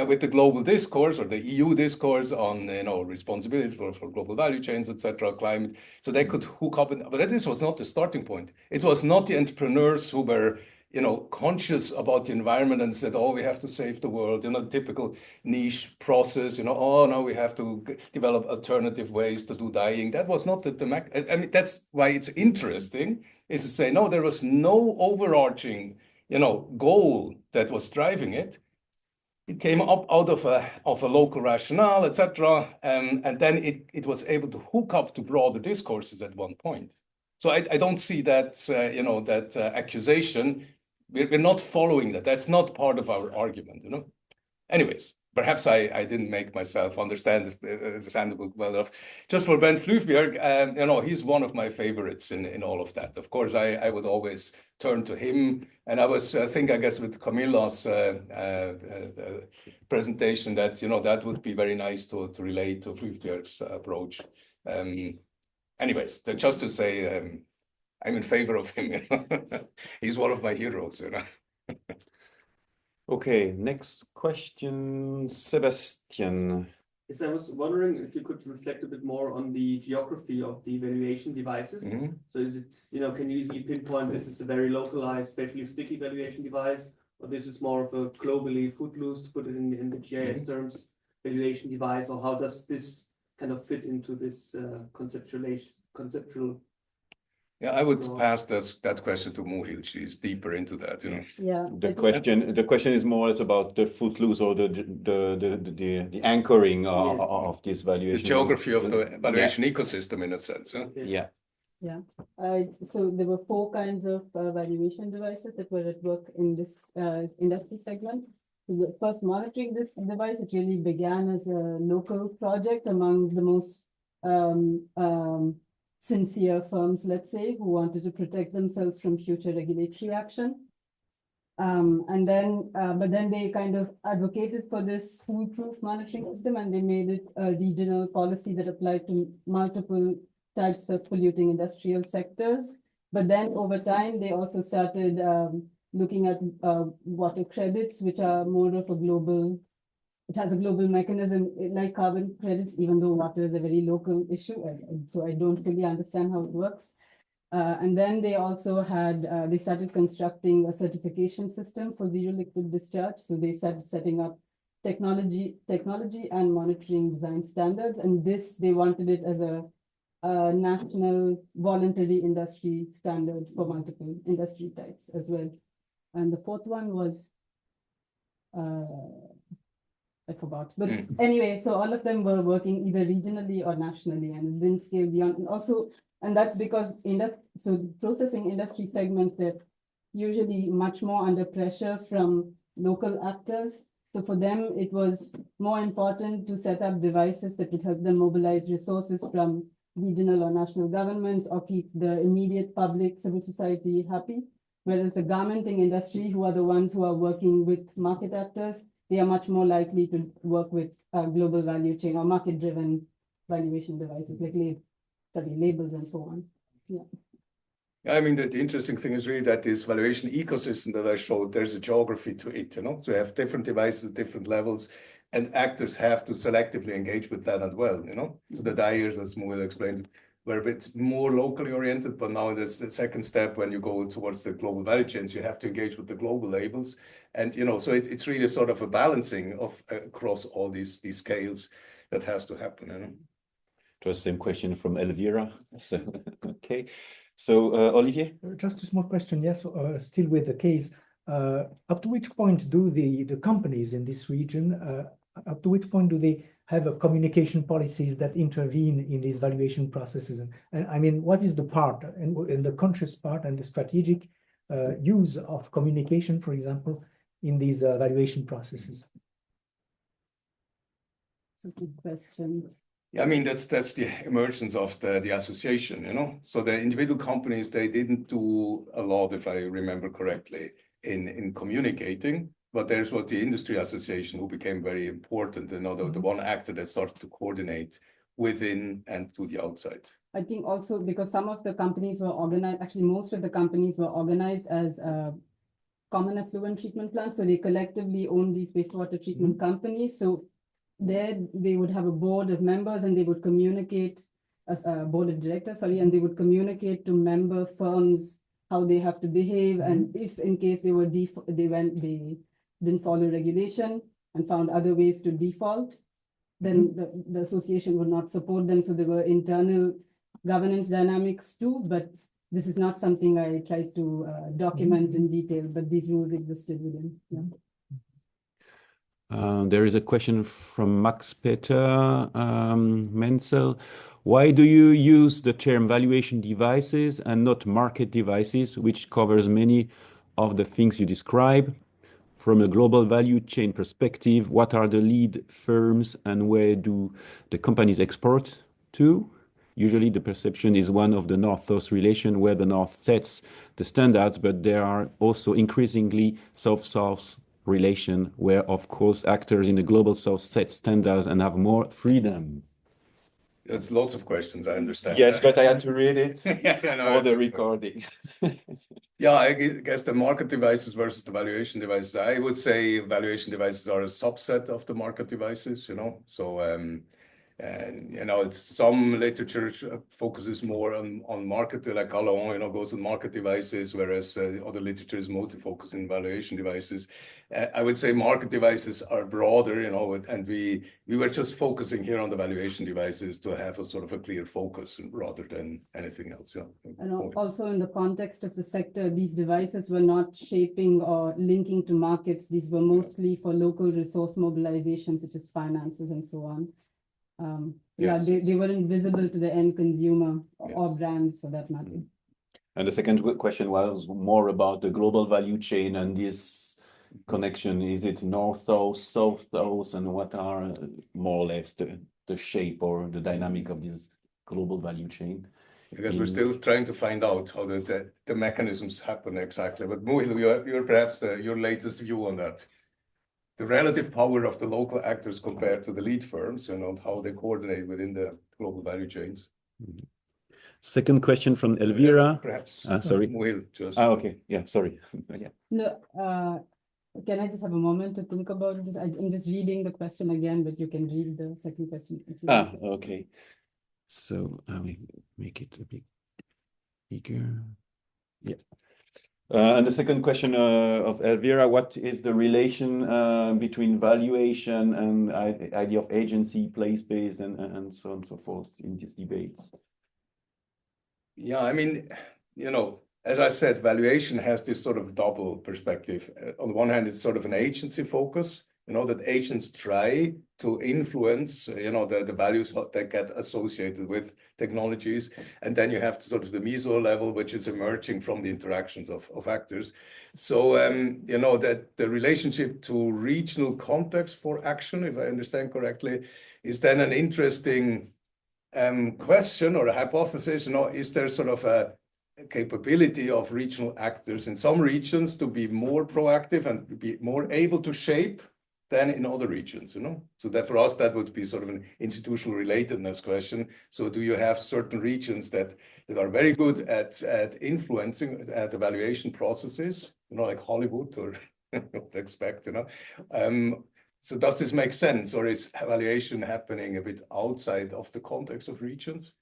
with the global discourse or the EU discourse on, you know, responsibility for global value chains, etc., climate. So they could hook up, but this was not the starting point. It was not the entrepreneurs who were, you know, conscious about the environment and said, oh, we have to save the world, you know, typical niche process, you know, oh, now we have to develop alternative ways to do dyeing. That was not I mean, that's why it's interesting, is to say, no, there was no overarching, you know, goal that was driving it. It came up out of a local rationale, etc., and then it was able to hook up to broader discourses at one point. So I don't see that, you know, that accusation. We're not following that. That's not part of our argument, you know. Anyways, perhaps I didn't make myself understandable well enough. Just for Bernd Flüfberg, you know, he's one of my favorites in all of that. Of course, I would always turn to him. And I guess with Camilla's presentation that, you know, that would be very nice to relate to Flüfberg's approach. Anyways, just to say, I'm in favor of him. You know? He's one of my heroes, you know. Okay, next question, Sebastian. Yes, I was wondering if you could reflect a bit more on the geography of the valuation devices. So is it, you know, can you easily pinpoint this is a very localized, especially sticky valuation device, or this is more of a globally footloose, to put it in the GIS terms, valuation device, or how does this kind of fit into this conceptual? Yeah, I would pass that question to Muhil. She's deeper into that, you know. Yeah. The question is more about the footloose or the anchoring of this valuation. The geography of the valuation ecosystem, in a sense. Huh? Yeah. Yeah. So there were 4 kinds of valuation devices that were at work in this industry segment. The first, monitoring this device, it really began as a local project among the most sincere firms, let's say, who wanted to protect themselves from future regulatory action. But then they kind of advocated for this foolproof monitoring system, and they made it a regional policy that applied to multiple types of polluting industrial sectors. But then over time, they also started looking at water credits, which are more of a global, it has a global mechanism like carbon credits, even though water is a very local issue. So I don't fully understand how it works. And then they also had, they started constructing a certification system for zero liquid discharge. So they started setting up technology and monitoring design standards. And this, they wanted it as a national voluntary industry standards for multiple industry types as well. And the fourth one was, I forgot. But anyway, so all of them were working either regionally or nationally, and it didn't scale beyond. And also, and that's because processing industry segments, they're usually much more under pressure from local actors. So for them, it was more important to set up devices that would help them mobilize resources from regional or national governments or keep the immediate public civil society happy. Whereas the garmenting industry, who are the ones who are working with market actors, they are much more likely to work with global value chain or market-driven valuation devices like labels and so on. Yeah. I mean, the interesting thing is really that this valuation ecosystem that I showed, there's a geography to it, you know? So you have different devices at different levels, and actors have to selectively engage with that as well, you know? So the dyers, as Moel explained, were a bit more locally oriented, but now that's the second step when you go towards the global value chains, you have to engage with the global labels. And, you know, so it's really sort of a balancing of across all these scales that has to happen, you know? It was the same question from Elvira. So, okay. So, Olivier? Just a small question, yes, still with the case. Up to which point do the companies in this region, up to which point do they have a communication policies that intervene in these valuation processes? And I mean, what is the part, and the conscious part and the strategic use of communication, for example, in these valuation processes? It's a good question. Yeah, I mean, that's the emergence of the association, you know? So the individual companies, they didn't do a lot, if I remember correctly, in communicating, but there's what the industry association who became very important, you know, the one actor that started to coordinate within and to the outside. I think also because some of the companies were organized, actually most of the companies were organized as common effluent treatment plants. So they collectively own these wastewater treatment companies. So there they would have a board of members and they would communicate as a board of directors, sorry, and they would communicate to member firms how they have to behave. And if in case they didn't follow regulation and found other ways to default, then the association would not support them. So there were internal governance dynamics too, but this is not something I tried to document in detail, but these rules existed within. Yeah. There is a question from Max Peter Menzel. Why do you use the term valuation devices and not market devices, which covers many of the things you describe? From a global value chain perspective, what are the lead firms and where do the companies export to? Usually the perception is one of the North-South relation where the North sets the standards, but there are also increasingly South-South relation where, of course, actors in the global South set standards and have more freedom. There's lots of questions, I understand. Yes, but I had to read it for the recording. Yeah, I guess the market devices versus the valuation devices. I would say valuation devices are a subset of the market devices, you know. So, and you know, some literature focuses more on market, like Allon, you know, goes on market devices, whereas other literature is mostly focused on valuation devices. I would say market devices are broader, you know, and we were just focusing here on the valuation devices to have a sort of a clear focus rather than anything else. Yeah. And also in the context of the sector, these devices were not shaping or linking to markets. These were mostly for local resource mobilization, such as finances and so on. Yes. Yeah, they weren't visible to the end consumer or brands for that matter. And the second question was more about the global value chain and this connection. Is it North-South, South-South, and what are more or less the shape or the dynamic of this global value chain? Because we're still trying to find out how the mechanisms happen exactly. But Moel, you're perhaps your latest view on that. The relative power of the local actors compared to the lead firms, you know, how they coordinate within the global value chains. Second question from Elvira. Perhaps. Sorry. Moel, just. Okay. Yeah, sorry. Yeah. No, can I just have a moment to think about this? I'm just reading the question again, but you can read the second question. If you want. Okay. So I will make it a bit bigger. Yeah. And the second question of Elvira, what is the relation between valuation and idea of agency, place-based, and so on and so forth in these debates? Yeah, I mean, you know, as I said, valuation has this sort of double perspective. On the one hand, it's sort of an agency focus, that agents try to influence, the values that get associated with technologies. And then you have sort of the meso level, which is emerging from the interactions of actors. So, that the relationship to regional context for action, if I understand correctly, is then an interesting question or a hypothesis. Is there sort of a capability of regional actors in some regions to be more proactive and be more able to shape than in other regions, So that for us, that would be sort of an institutional relatedness question. So do you have certain regions that are very good at influencing the evaluation processes, like Hollywood or expect, So does this make sense, or is evaluation happening a bit outside of the context of regions,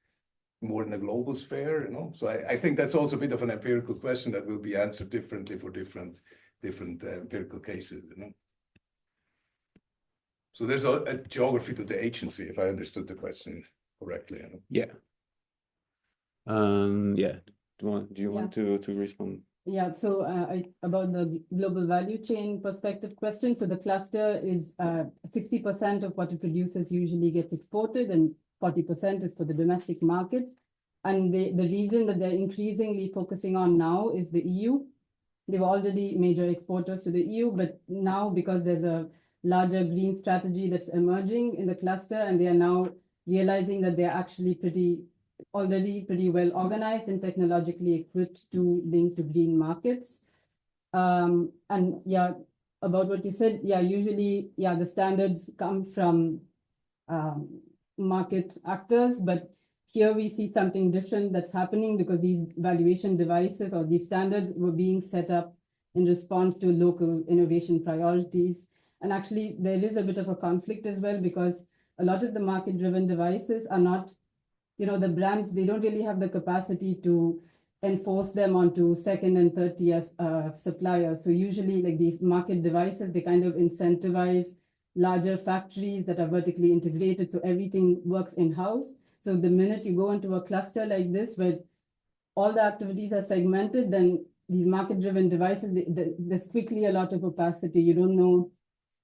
more in a global sphere, So I think that's also a bit of an empirical question that will be answered differently for different empirical cases, So there's a geography to the agency, if I understood the question correctly. Yeah. Yeah. Do you want to respond? Yeah, so about the global value chain perspective question. So the cluster is 60% of what it produces usually gets exported, and 40% is for the domestic market. And the region that they're increasingly focusing on now is the EU. They were already major exporters to the EU, but now because there's a larger green strategy that's emerging in the cluster, and they are now realizing that they're actually already pretty well organized and technologically equipped to link to green markets. And yeah, about what you said, usually, the standards come from market actors, but here we see something different that's happening because these valuation devices or these standards were being set up in response to local innovation priorities. And actually, there is a bit of a conflict as well, because a lot of the market-driven devices are not, the brands, they don't really have the capacity to enforce them onto second and third tier suppliers. So usually, like these market devices, they kind of incentivize larger factories that are vertically integrated, so everything works in-house. So the minute you go into a cluster like this, where all the activities are segmented, then these market-driven devices, there's quickly a lot of opacity. You don't know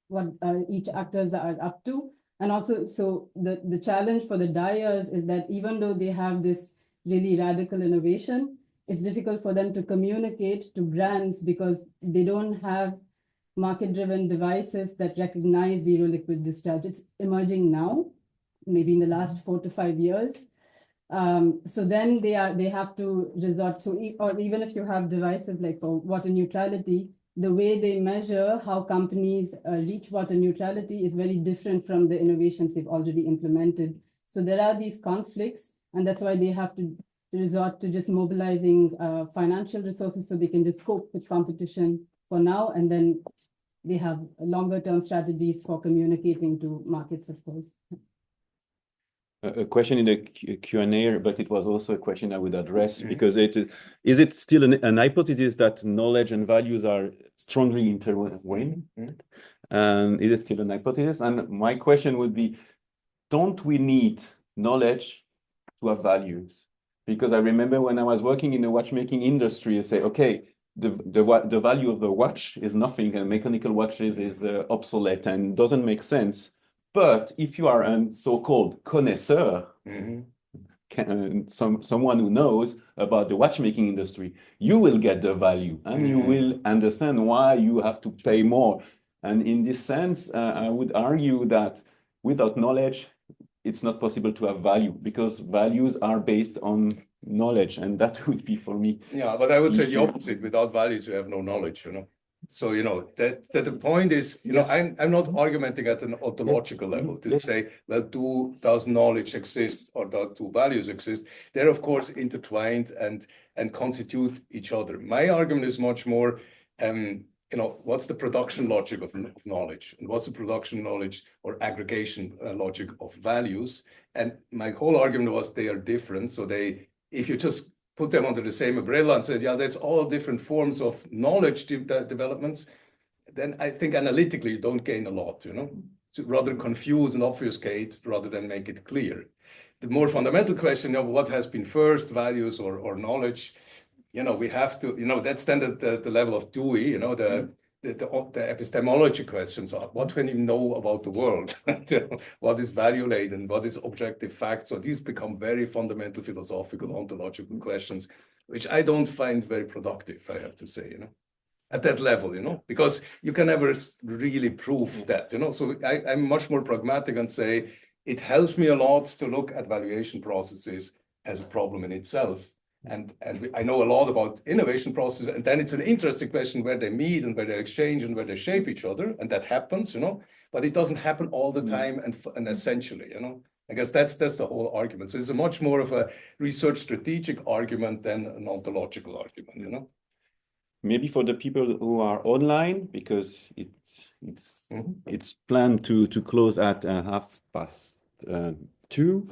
what each actors are up to. And also, so the challenge for the dyers is that even though they have this really radical innovation, it's difficult for them to communicate to brands because they don't have market-driven devices that recognize zero liquid discharge. It's emerging now, maybe in the last 4 to 5 years. So then they have to resort to, or even if you have devices like for water neutrality, the way they measure how companies reach water neutrality is very different from the innovations they've already implemented. So there are these conflicts, and that's why they have to resort to just mobilizing financial resources so they can just cope with competition for now, and then they have longer term strategies for communicating to markets, of course. A question in the Q&A, but it was also a question I would address, because is it still an hypothesis that knowledge and values are strongly intertwined? And is it still an hypothesis? And my question would be, don't we need knowledge to have values? Because I remember when I was working in the watchmaking industry, you say, okay, the value of the watch is nothing, and mechanical watches is obsolete and doesn't make sense. But if you are a so-called connoisseur, someone who knows about the watchmaking industry, you will get the value, and you will understand why you have to pay more. And in this sense, I would argue that without knowledge, it's not possible to have value, because values are based on knowledge, and that would be for me. Yeah, but I would say the opposite. Without values, you have no knowledge, So, that the point is, I'm not argumenting at an ontological level to say, well, does knowledge exist or do values exist? They're, of course, intertwined and constitute each other. My argument is much more, what's the production logic of knowledge? And what's the production knowledge or aggregation logic of values? And my whole argument was they are different. So if you just put them under the same umbrella and said, there's all different forms of knowledge developments, then I think analytically you don't gain a lot, So rather confuse and obfuscate rather than make it clear. The more fundamental question of what has been first, values or knowledge, we have to, that's then the level of Dewey, the epistemology questions are, what can you know about the world? What is value-laden and what is objective fact? So these become very fundamental philosophical, ontological questions, which I don't find very productive, I have to say, you know, at that level, you know, because you can never really prove that, you know. So I'm much more pragmatic and say, it helps me a lot to look at valuation processes as a problem in itself. And I know a lot about innovation processes, and then it's an interesting question where they meet and where they exchange and where they shape each other, and that happens, you know, but it doesn't happen all the time and essentially, you know. I guess that's the whole argument. So it's a much more of a research strategic argument than an ontological argument, you know. Maybe for the people who are online, because it's planned to close at 2:30.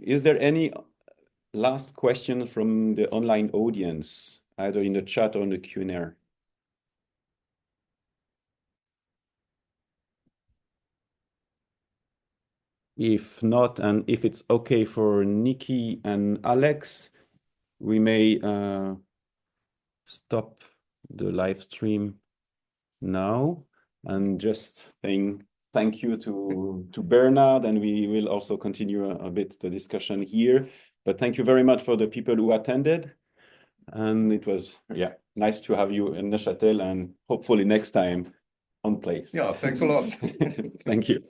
Is there any last question from the online audience, either in the chat or in the Q&A? If not, and if it's okay for Nikki and Alex, we may stop the live stream now and just saying thank you to Bernhard, and we will also continue a bit the discussion here. But thank you very much for the people who attended. And it was, nice to have you in Neuchâtel, and hopefully next time on place. Yeah, thanks a lot. Thank you.